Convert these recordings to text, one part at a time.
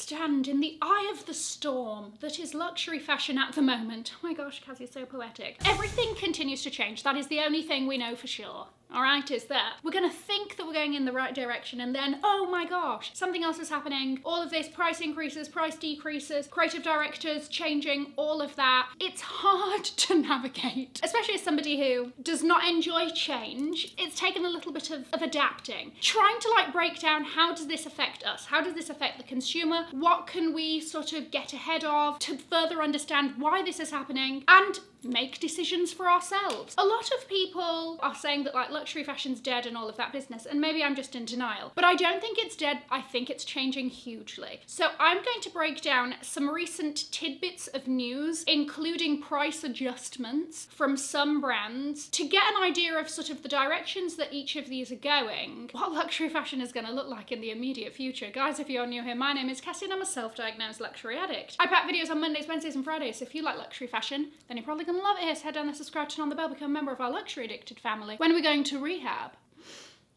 stand in the eye of the storm that is luxury fashion at the moment. Oh my gosh, Cassie's so poetic. Everything continues to change. That is the only thing we know for sure. All right, is that we're gonna think that we're going in the right direction and then, oh my gosh, something else is happening. All of this, price increases, price decreases, creative directors changing, all of that. It's hard to navigate, especially as somebody who does not enjoy change. It's taken a little bit of adapting. Trying to like break down, how does this affect us? How does this affect the consumer? What can we sort of get ahead of to further understand why this is happening and make decisions for ourselves? A lot of people are saying that like luxury fashion's dead and all of that business, and maybe I'm just in denial, but I don't think it's dead. I think it's changing hugely. So I'm going to break down some recent tidbits of news, including price adjustments from some brands, to get an idea of sort of the directions that each of these are going, what luxury fashion is going to look like in the immediate future. Guys, if you're new here, my name is Cassie and I'm a self-diagnosed luxury addict. I pack videos on Mondays, Wednesdays and Fridays, so if you like luxury fashion, then you're probably going to love it here. So head down there, subscribe, turn on the bell, become a member of our luxury addicted family. When are we going to rehab?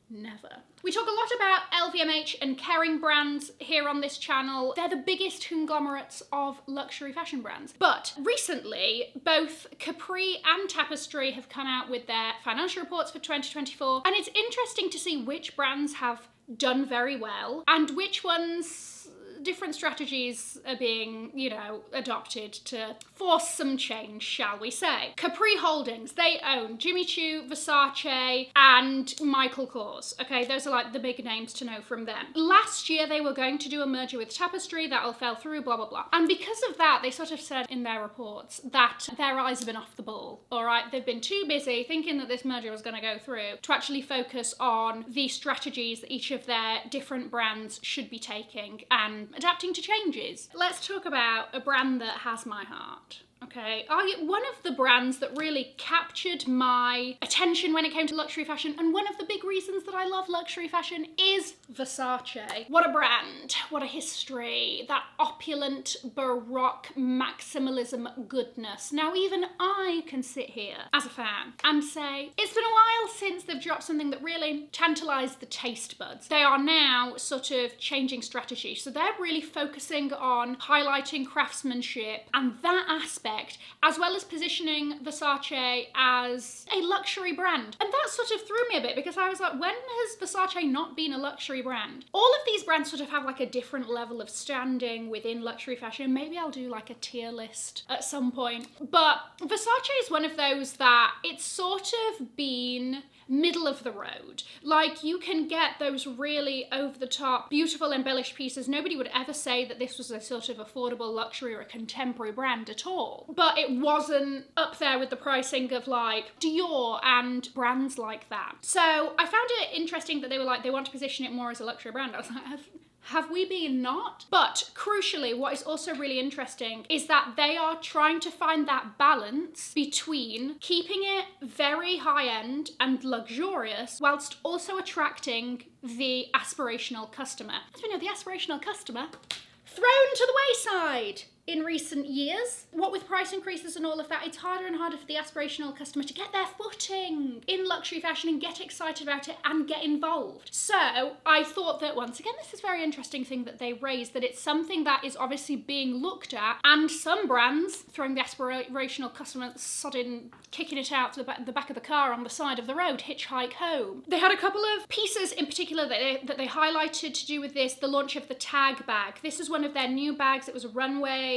Never. We talk a lot about LVMH and Kering brands here on this channel. They're the biggest conglomerates of luxury fashion brands. But recently, both Capri and Tapestry have come out with their financial reports for 2024, and it's interesting to see which brands have done very well and which ones different strategies are being, you know, adopted to force some change, shall we say. Capri Holdings, they own Jimmy Choo, Versace, and Michael Kors. Okay, those are like the big names to know from them. Last year, they were going to do a merger with Tapestry, that all fell through, blah, blah, blah. And because of that, they sort of said in their reports that their eyes have been off the ball, all right? They've been too busy thinking that this merger was gonna go through to actually focus on the strategies that each of their different brands should be taking and adapting to changes. Let's talk about a brand that has my heart. Okay, one of the brands that really captured my attention when it came to luxury fashion, and one of the big reasons that I love luxury fashion, is Versace. What a brand, what a history, that opulent, baroque maximalism goodness. Now even I can sit here as a fan and say, it's been a while since they've dropped something that really tantalized the taste buds. They are now sort of changing strategy, so they're really focusing on highlighting craftsmanship and that aspect, as well as positioning Versace as a luxury brand. And that sort of threw me a bit because I was like, when has Versace not been a luxury brand? All of these brands sort of have like a different level of standing within luxury fashion. Maybe I'll do like a tier list at some point. But Versace is one of those that it's sort of been middle of the road. Like, you can get those really over-the-top, beautiful, embellished pieces. Nobody would ever say that this was a sort of affordable luxury or a contemporary brand at all. But it wasn't up there with the pricing of like Dior and brands like that. So I found it interesting that they were like, they want to position it more as a luxury brand. I was like, have we been not? But crucially, what is also really interesting is that they are trying to find that balance between keeping it very high-end and luxurious whilst also attracting the aspirational customer. As we know, the aspirational customer thrown to the wayside in recent years. What with price increases and all of that, it's harder and harder for the aspirational customer to get their footing in luxury fashion and get excited about it and get involved. So I thought that, once again, this is a very interesting thing that they raised, that it's something that is obviously being looked at, and some brands throwing the aspirational customer sodding, kicking it out to the back of the car on the side of the road, hitchhike home. They had a couple of pieces in particular that they highlighted to do with this, the launch of the tag bag. This is one of their new bags. It was a runway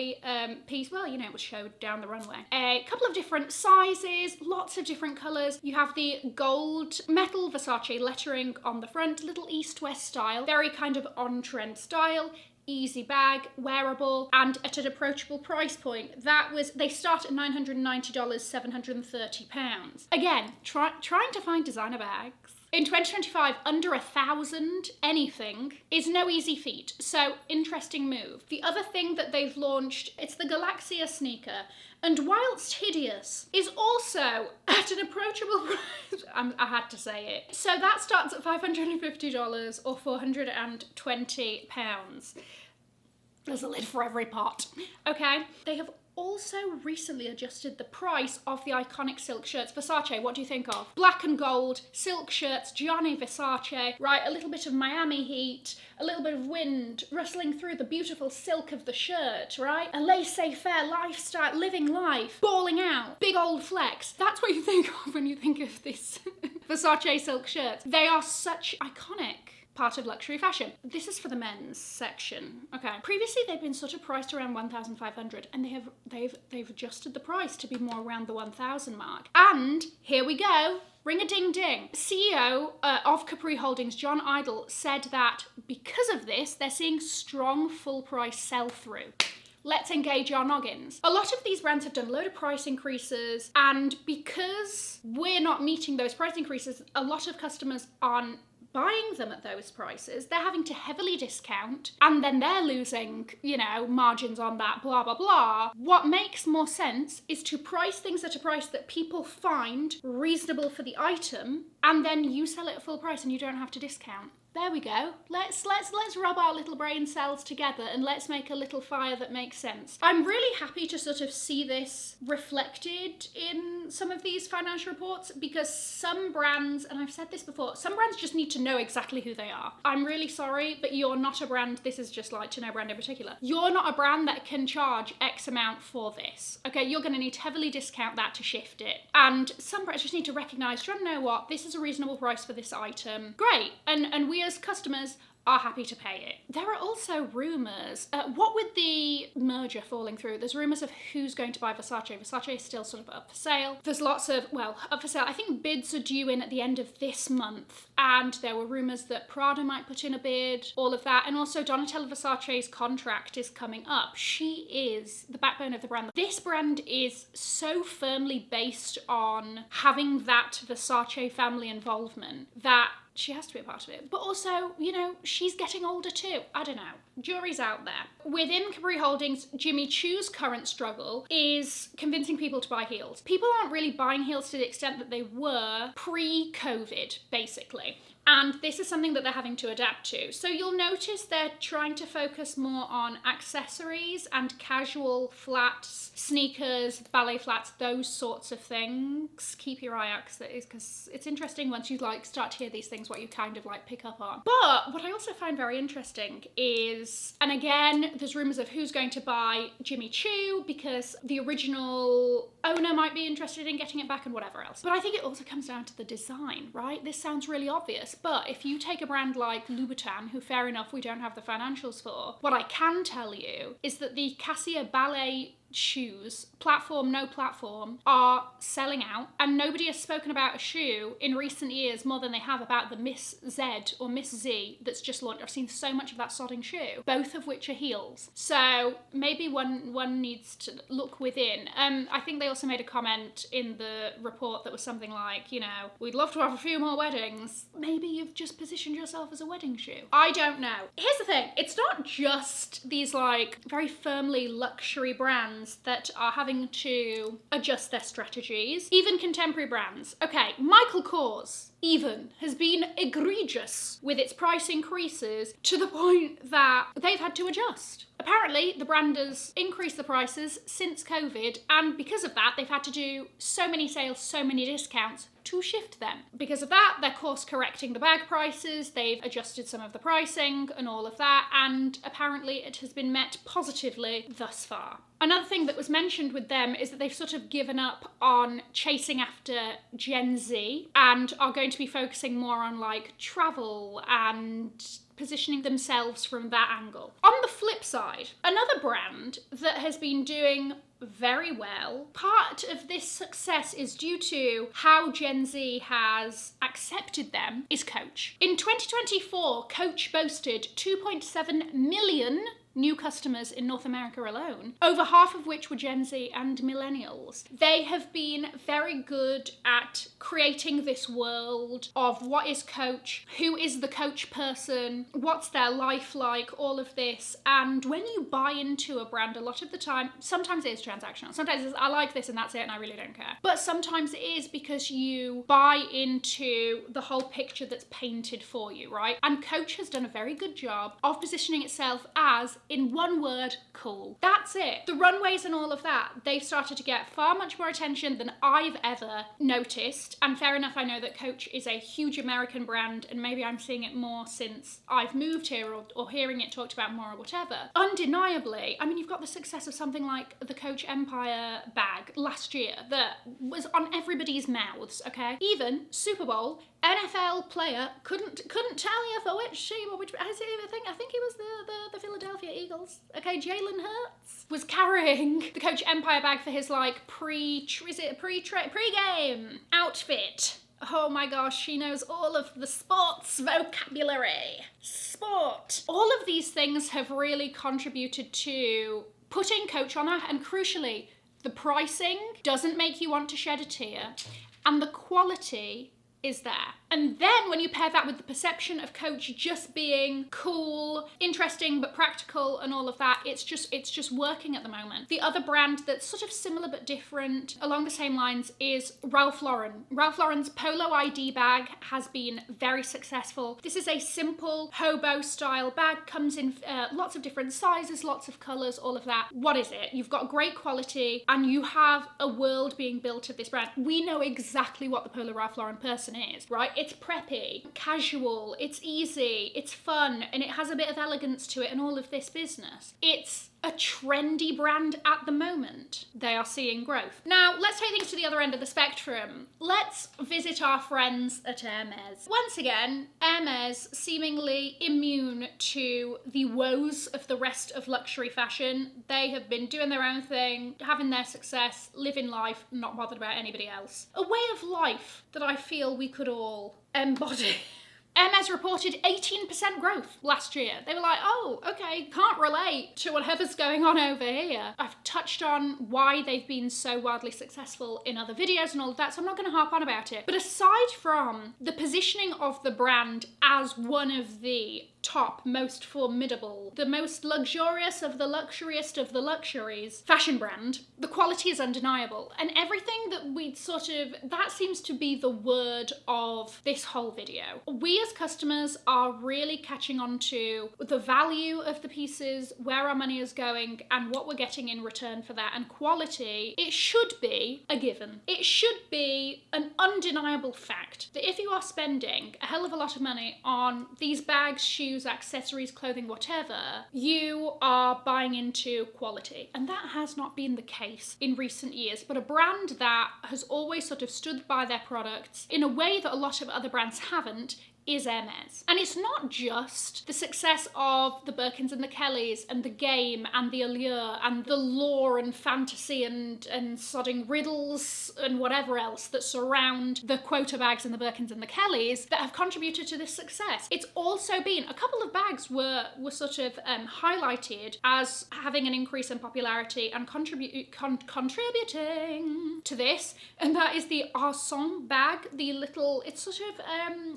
piece. Well, you know, it was showed down the runway. A couple of different sizes, lots of different colours. You have the gold metal Versace lettering on the front, little east-west style, very kind of on-trend style. Easy bag, wearable, and at an approachable price point. They start at $990, £730. Again, trying to find designer bags in 2025 under 1,000 anything is no easy feat. So interesting move. The other thing that they've launched, it's the Galaxia sneaker. And whilst hideous, is also at an approachable price. I had to say it. So that starts at $550 or £420. There's a lid for every pot. Okay, they have also recently adjusted the price of the iconic silk shirts. Versace, what do you think of? Black and gold, silk shirts, Gianni Versace, right? A little bit of Miami heat, a little bit of wind rustling through the beautiful silk of the shirt, right? A laissez-faire lifestyle, living life, balling out, big old flex. That's what you think of when you think of these Versace silk shirts. They are such iconic part of luxury fashion. This is for the men's section. Okay. Previously they've been sort of priced around 1,500 and they've adjusted the price to be more around the 1,000 mark. And here we go. Ring a ding ding. CEO of Capri Holdings, John Idle, said that because of this, they're seeing strong full price sell-through. Let's engage our noggins. A lot of these brands have done a load of price increases, and because we're not meeting those price increases, a lot of customers aren't buying them at those prices. They're having to heavily discount, and then they're losing, you know, margins on that, blah, blah, blah. What makes more sense is to price things at a price that people find reasonable for the item, and then you sell it at full price and you don't have to discount. There we go. Let's rub our little brain cells together and let's make a little fire that makes sense. I'm really happy to sort of see this reflected in some of these financial reports, because some brands, and I've said this before, some brands just need to know exactly who they are. I'm really sorry, but you're not a brand, this is just like to no brand in particular. You're not a brand that can charge X amount for this. Okay, you're going to need to heavily discount that to shift it. And some brands just need to recognize, do you know what, this is a reasonable price for this item. Great. And we as customers are happy to pay it. There are also rumours, what with the merger falling through, there's rumours of who's going to buy Versace. Versace is still sort of up for sale. There's lots of, well, up for sale. I think bids are due in at the end of this month, and there were rumours that Prada might put in a bid, all of that, and also Donatella Versace's contract is coming up. She is the backbone of the brand. This brand is so firmly based on having that Versace family involvement that she has to be a part of it. But also, you know, she's getting older too. I don't know. Jury's out there. Within Capri Holdings, Jimmy Choo's current struggle is convincing people to buy heels. People aren't really buying heels to the extent that they were pre-COVID, basically. And this is something that they're having to adapt to. So you'll notice they're trying to focus more on accessories and casual flats, sneakers, ballet flats, those sorts of things. Keep your eye out, because it's interesting once you like start to hear these things, what you kind of like pick up on. But what I also find very interesting is, and again, there's rumours of who's going to buy Jimmy Choo, because the original owner might be interested in getting it back and whatever else. But I think it also comes down to the design, right? This sounds really obvious, but if you take a brand like Louboutin, who fair enough we don't have the financials for, what I can tell you is that the Cassie ballet shoes, platform, no platform, are selling out, and nobody has spoken about a shoe in recent years more than they have about the Miss Z or Miss Z that's just launched. I've seen so much of that sodding shoe, both of which are heels. So maybe one needs to look within. I think they also made a comment in the report that was something like, you know, we'd love to have a few more weddings. Maybe you've just positioned yourself as a wedding shoe. I don't know. Here's the thing, it's not just these like very firmly luxury brands that are having to adjust their strategies. Even contemporary brands. Okay, Michael Kors even has been egregious with its price increases to the point that they've had to adjust. Apparently, the brand has increased the prices since COVID, and because of that, they've had to do so many sales, so many discounts to shift them. Because of that, they're course correcting the bag prices, they've adjusted some of the pricing and all of that, and apparently it has been met positively thus far. Another thing that was mentioned with them is that they've sort of given up on chasing after Gen Z and are going to be focusing more on like travel and positioning themselves from that angle. On the flip side, another brand that has been doing very well, part of this success is due to how Gen Z has accepted them, is Coach. In 2024, Coach boasted 2.7 million new customers in North America alone, over half of which were Gen Z and millennials. They have been very good at creating this world of what is Coach, who is the Coach person, what's their life like, all of this. And when you buy into a brand, a lot of the time, sometimes it is transactional. Sometimes it's, I like this and that's it and I really don't care. But sometimes it is because you buy into the whole picture that's painted for you, right? And Coach has done a very good job of positioning itself as in one word, cool. That's it. The runways and all of that, they've started to get far much more attention than I've ever noticed. And fair enough, I know that Coach is a huge American brand, and maybe I'm seeing it more since I've moved here, or hearing it talked about more or whatever. Undeniably, I mean, you've got the success of something like the Coach Empire bag last year that was on everybody's mouths, okay? Even Super Bowl, NFL player couldn't tell you for which team or which, I think it was the Philadelphia Eagles. Okay, Jalen Hurts was carrying the Coach Empire bag for his like pre-game outfit. Oh my gosh, she knows all of the sports vocabulary. Sport. All of these things have really contributed to putting Coach on that, and crucially, the pricing doesn't make you want to shed a tear, and the quality is there. And then when you pair that with the perception of Coach just being cool, interesting but practical and all of that, it's just working at the moment. The other brand that's sort of similar but different along the same lines is Ralph Lauren. Ralph Lauren's Polo ID bag has been very successful. This is a simple hobo style bag, comes in lots of different sizes, lots of colours, all of that. What is it? You've got great quality and you have a world being built of this brand. We know exactly what the Polo Ralph Lauren person is, right? It's preppy, casual, it's easy, it's fun, and it has a bit of elegance to it and all of this business. It's a trendy brand at the moment. They are seeing growth. Now, let's take things to the other end of the spectrum. Let's visit our friends at Hermes. Once again, Hermes seemingly immune to the woes of the rest of luxury fashion. They have been doing their own thing, having their success, living life, not bothered about anybody else. A way of life that I feel we could all embody. Hermes reported 18% growth last year. They were like, oh, okay, can't relate to whatever's going on over here. I've touched on why they've been so wildly successful in other videos and all of that, so I'm not going to harp on about it. But aside from the positioning of the brand as one of the top, most formidable, the most luxurious of the luxuriest of the luxuries fashion brand, the quality is undeniable. And everything that we that seems to be the word of this whole video. We as customers are really catching on to the value of the pieces, where our money is going, and what we're getting in return for that. And quality, it should be a given. It should be an undeniable fact that if you are spending a hell of a lot of money on these bags, shoes, accessories, clothing, whatever, you are buying into quality. And that has not been the case in recent years, but a brand that has always sort of stood by their products in a way that a lot of other brands haven't is Hermes. And it's not just the success of the Birkins and the Kellys and the game and the allure and the lore and fantasy and sodding riddles and whatever else that surround the quota bags and the Birkins and the Kellys that have contributed to this success. It's also been, a couple of bags were sort of highlighted as having an increase in popularity and contributing to this, and that is the ISN bag, the little, it's sort of,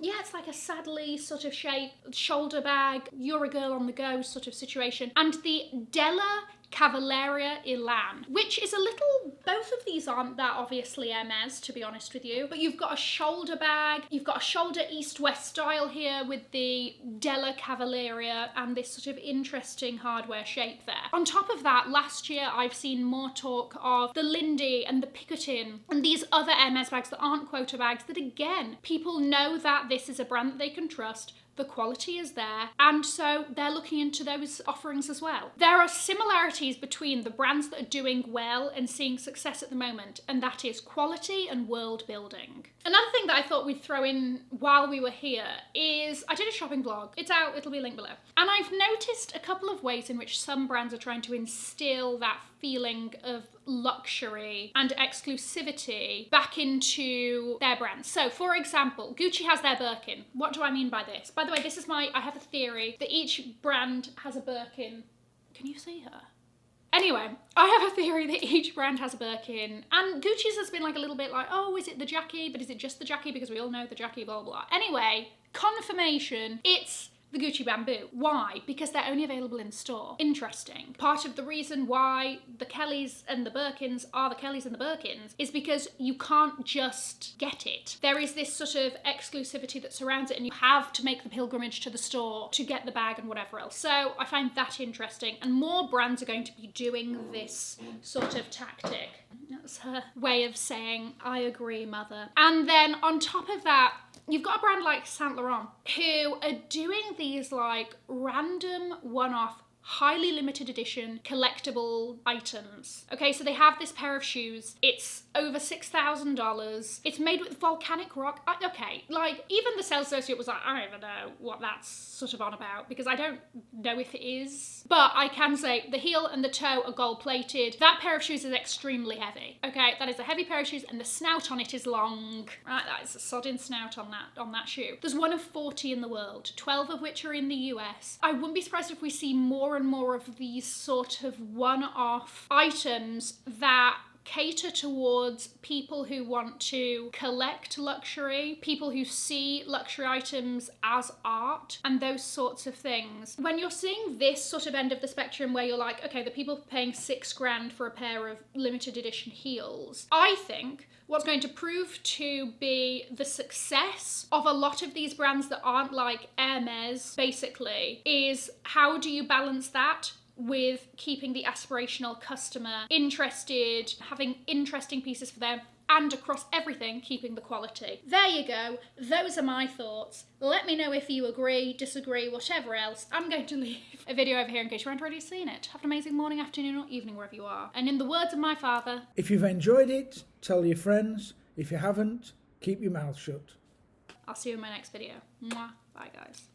it's like a saddly sort of shape, shoulder bag, you're a girl on the go sort of situation, and the Della Cavalleria Elan, which is a little, both of these aren't that obviously Hermes, to be honest with you, but you've got a shoulder bag, you've got a shoulder east-west style here with the Della Cavalleria and this sort of interesting hardware shape there. On top of that, last year I've seen more talk of the Lindy and the Picotin and these other Hermes bags that aren't quota bags that, again, people know that this is a brand that they can trust. The quality is there, and so they're looking into those offerings as well. There are similarities between the brands that are doing well and seeing success at the moment, and that is quality and world building. Another thing that I thought we'd throw in while we were here is, I did a shopping vlog. It's out, it'll be linked below. And I've noticed a couple of ways in which some brands are trying to instill that feeling of luxury and exclusivity back into their brands. So, for example, Gucci has their Birkin. What do I mean by this? By the way, this is I have a theory that each brand has a Birkin. Can you see her? Anyway, I have a theory that each brand has a Birkin, and Gucci's has been like a little bit like, oh, is it the Jackie? But is it just the Jackie? Because we all know the Jackie, blah, blah, blah. Anyway, confirmation, it's the Gucci Bamboo. Why? Because they're only available in store. Interesting. Part of the reason why the Kellys and the Birkins are the Kellys and the Birkins is because you can't just get it. There is this sort of exclusivity that surrounds it, and you have to make the pilgrimage to the store to get the bag and whatever else. So I find that interesting, and more brands are going to be doing this sort of tactic. That's her way of saying, I agree, mother. And then on top of that, you've got a brand like Saint Laurent who are doing these like random one-off, highly limited edition collectible items. Okay, so they have this pair of shoes. It's over $6,000. It's made with volcanic rock. Okay, like even the sales associate was like, I don't even know what that's sort of on about, because I don't know if it is. But I can say the heel and the toe are gold plated. That pair of shoes is extremely heavy. Okay, that is a heavy pair of shoes, and the snout on it is long. Right, that is a sodding snout on that shoe. There's one of 40 in the world, 12 of which are in the US. I wouldn't be surprised if we see more and more of these sort of one-off items that cater towards people who want to collect luxury, people who see luxury items as art, and those sorts of things. When you're seeing this sort of end of the spectrum where you're like, okay, the people paying $6,000 for a pair of limited edition heels, I think what's going to prove to be the success of a lot of these brands that aren't like Hermes, basically, is how do you balance that with keeping the aspirational customer interested, having interesting pieces for them, and across everything, keeping the quality. There you go. Those are my thoughts. Let me know if you agree, disagree, whatever else. I'm going to leave a video over here in case you haven't already seen it. Have an amazing morning, afternoon, or evening, wherever you are. And in the words of my father, if you've enjoyed it, tell your friends. If you haven't, keep your mouth shut. I'll see you in my next video. Mwah. Bye, guys.